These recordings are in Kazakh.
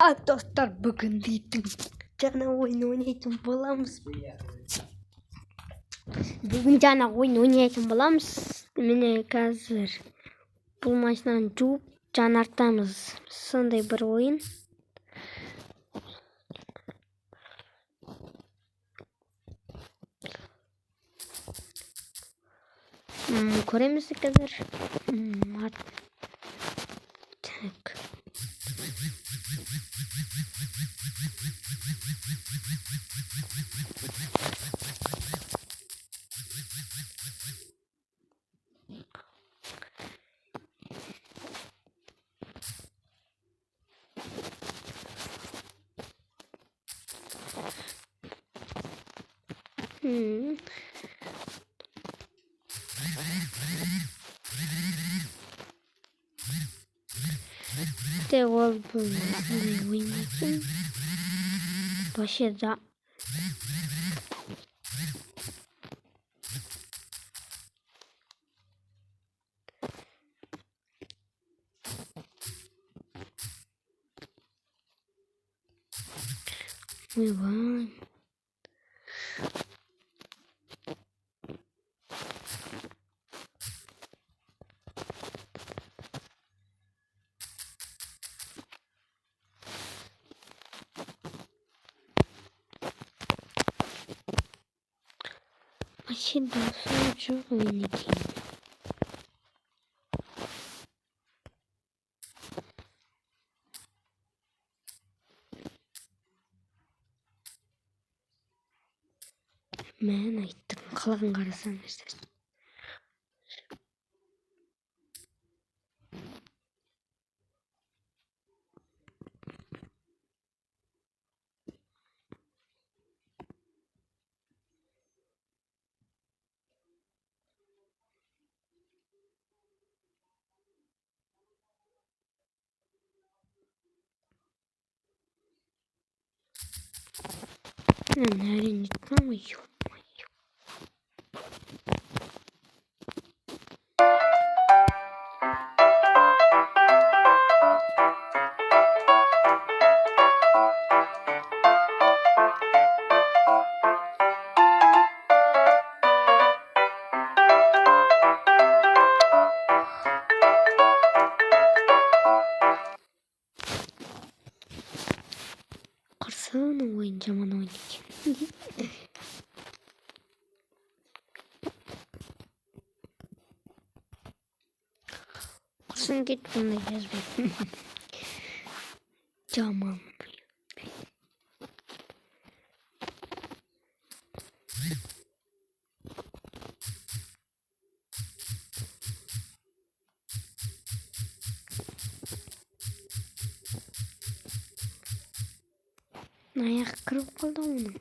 Dostlar, бүгін дейтін жаңа ойын ойнайтын боламыз. Міне қазір бұл машинаны жуып жаңартамыз. Сондай бір ойын. Көреміз қазір. Так. İşte oldu. Oynayayım. Başarı. Oyun. Şimdi sonucu oynayayım. Ben ayттым, қалаған қарасаңыздар. Әрине айтпаймын. Қарсаны ойын жаман ойнайды. Құрсын кет, бұндай жазбайды. Жаман. Аяқ кіріп қалды оның.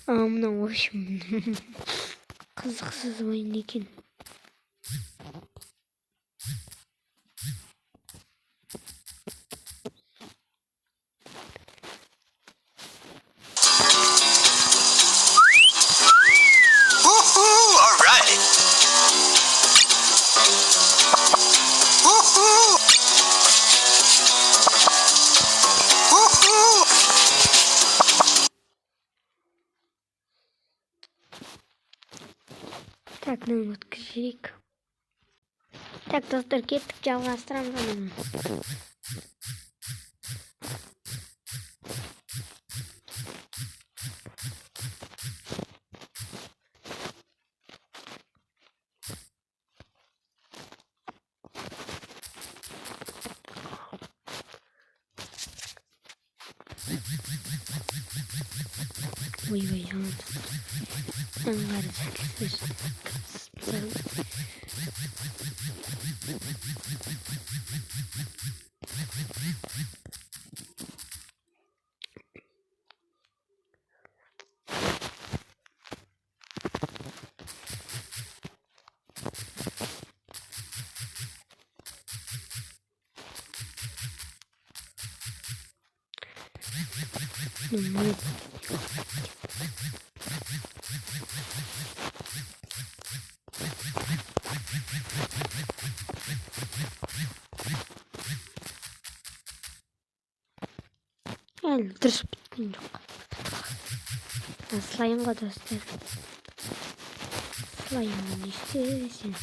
Ой, мынау в общем қызықсыз ойын екен. Так, ну вот кошелек. Так, достар, кеттік, жалғастырамыз оны. Ой, Әлі дұрыс біткен жоқ. Слаймға достар. Слаймға не істесең?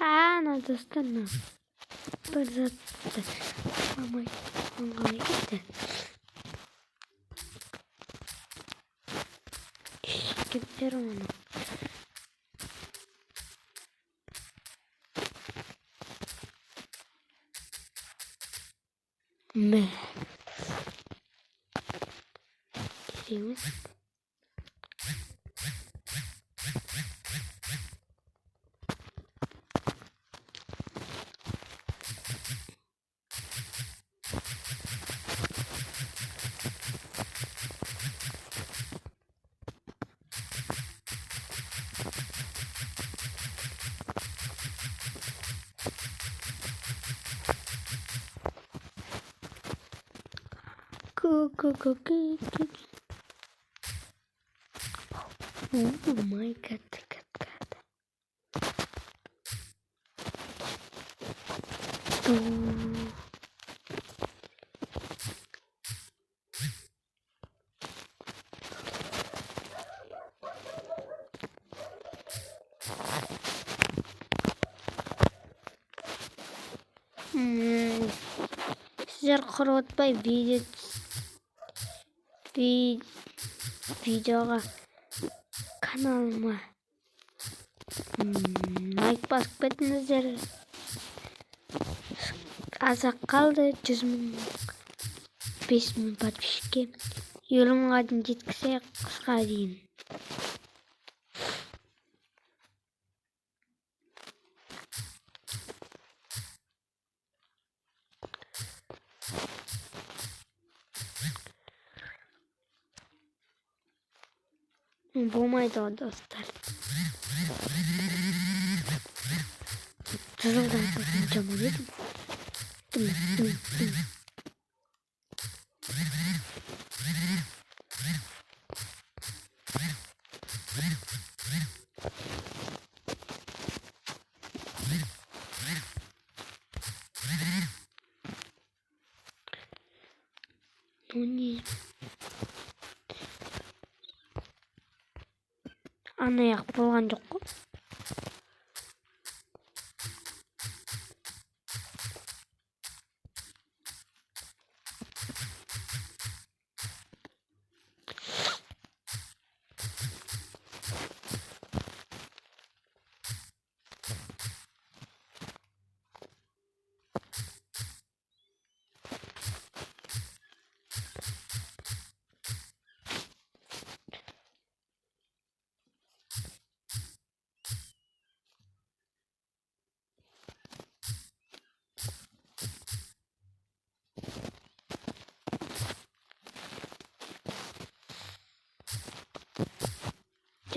Ана достар, бір затты алмай кетті. Кептер оны. Мә. Кереміз. Oh my god. Sizler құрып видеоға каналыма лайк басып кетіңіздер. Азақ қалды 100 мың 5 мың подписчикке. 50 мыңға дейін жеткізсек қысқа дейін. Болмайды достар. Жылдан соң жаман едім. Анаяқ болған жоқ қой.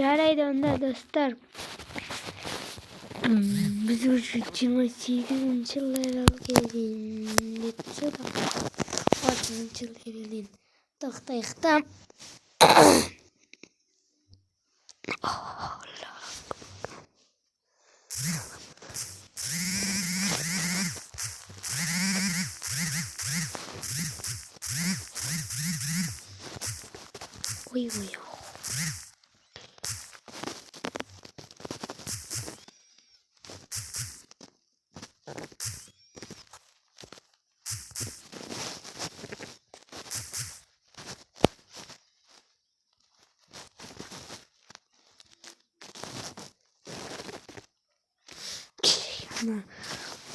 Жарайды онда достар. Біз уже 28-ші левелге дейін жетсек, 30-ші левелге дейін тоқтайық та. Ой.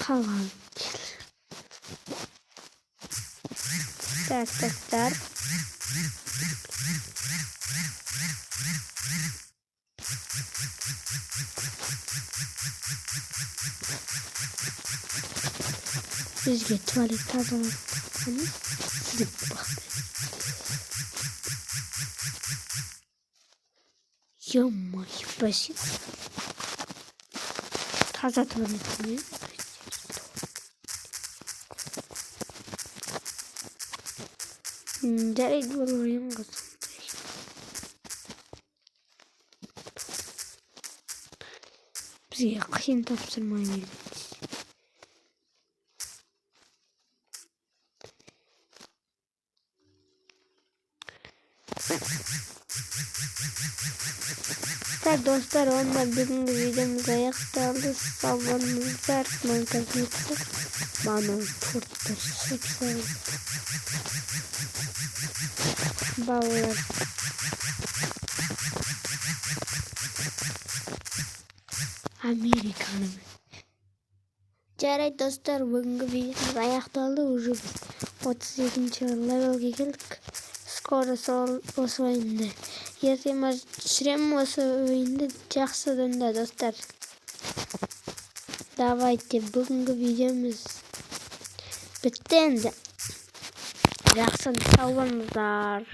Қалған Так, достар. Бізге туалет тазалатқанымыз сізге бақыт. Ё-моё, спасибо. Таза туалет не? Жарайды, бұл ойын қызық. Бізге қиын тапсырма береді. Так, достар, онда бүгінгі видеомыз аяқталды. Сау болыңыздар. Монтажница. Мана торттар шапсай. Балалар. Американың. Жарайды, достар, бүгінгі видеомыз аяқталды. Уже біз 32-ші левелге келдік. Скоро осы ойынды ертең түсіремін. Осы ойынды жақсы да, достар. Давайте, бүгінгі видеомыз бітті енді. Жақсы, сау болыңыздар.